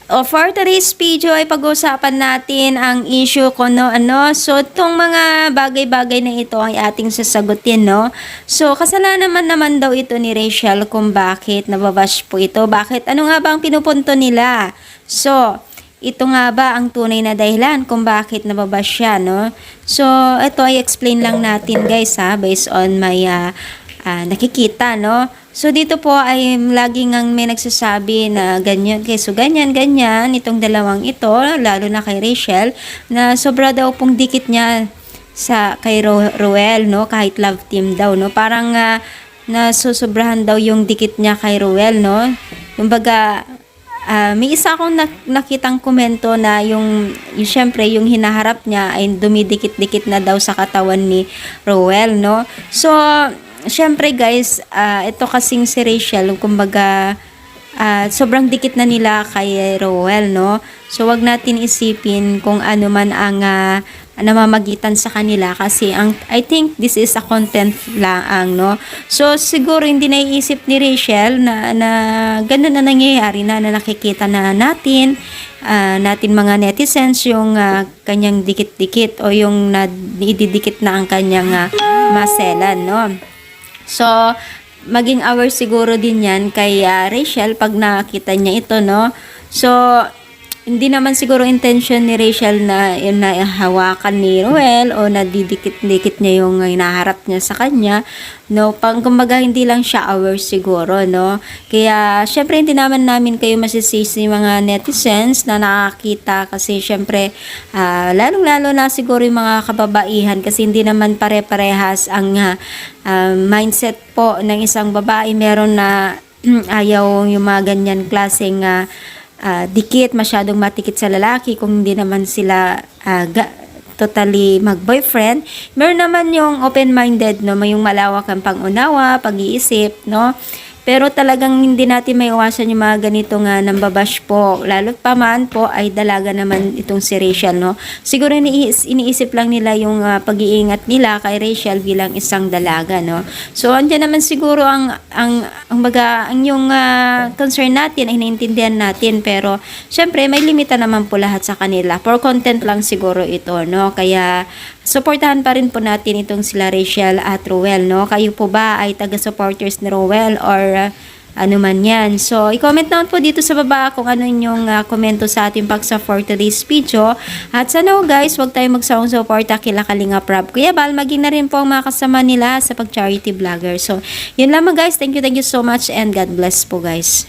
For today's video ay pag-uusapan natin ang issue ko ano. So itong mga bagay-bagay na ito ay ating sasagutin no. So kasalanan naman daw ito ni Rachel kung bakit nababash po ito. Bakit? Ano nga ba ang pinupunto nila? So ito nga ba ang tunay na dahilan kung bakit nababash siya no? So ito ay explain lang natin guys ha, based on my nakikita no. So dito po ay laging ang may nagsasabi na ganyan, so ganyan itong dalawang ito, lalo na kay Rachel, na sobra daw pong dikit niya sa kay Ruel no, kahit love team daw no. Parang nasusobrahan daw yung dikit niya kay Ruel no. Kumbaga may isa akong nakitang komento na yung syempre yung hinaharap niya ay dumidikit-dikit na daw sa katawan ni Ruel no. So syempre guys, ito kasing si Rachel, kumbaga sobrang dikit na nila kay Ruel no. So wag natin isipin kung ano man ang namamagitan sa kanila kasi I think this is a content lang no. So siguro hindi naiisip ni Rachel na ganun na nangyayari na nakikita na natin mga netizens yung kanyang dikit-dikit o yung ididikit na ang kanyang maselan no. So, maging aware siguro din yan kay Rachel pag nakita niya ito, no? So, hindi naman siguro intention ni Rachel na hawakan ni Ruel o nadidikit-dikit niya yung hinaharap niya sa kanya, no? Kumbaga, hindi lang siya aware siguro, no? Kaya, syempre, hindi naman namin kayo masisisi mga netizens na nakakita kasi, syempre, lalong-lalo na siguro yung mga kababaihan kasi hindi naman pare-parehas ang mindset po ng isang babae. Meron na ayaw yung mga ganyan klaseng dikit, masyadong matikit sa lalaki kung hindi naman sila totally mag-boyfriend. Meron naman yung open-minded, no? May yung malawak ang pang-unawa, pag-iisip, no? Pero talagang hindi natin may iwasan yung mga ganito nga nambabash po. Lalo pa man po ay dalaga naman itong si Rachel, no? Siguro iniisip lang nila yung pag-iingat nila kay Rachel bilang isang dalaga, no? So, andyan naman siguro ang yung concern natin ay naintindihan natin. Pero, syempre, may limita naman po lahat sa kanila. For content lang siguro ito, no? Kaya, supportahan pa rin po natin itong sila Rachel at Ruel, no? Kayo po ba ay taga-supporters ni Ruel or ano man yan? So, i-comment naman po dito sa baba kung ano yung komento sa ating pag-support today's video. At sana guys, huwag tayong magsawang suporta kila Kalinga Prab. Kuya Bal, maging na rin po ang mga kasama nila sa pag-charity vlogger. So, yun lamang guys. Thank you so much and God bless po guys.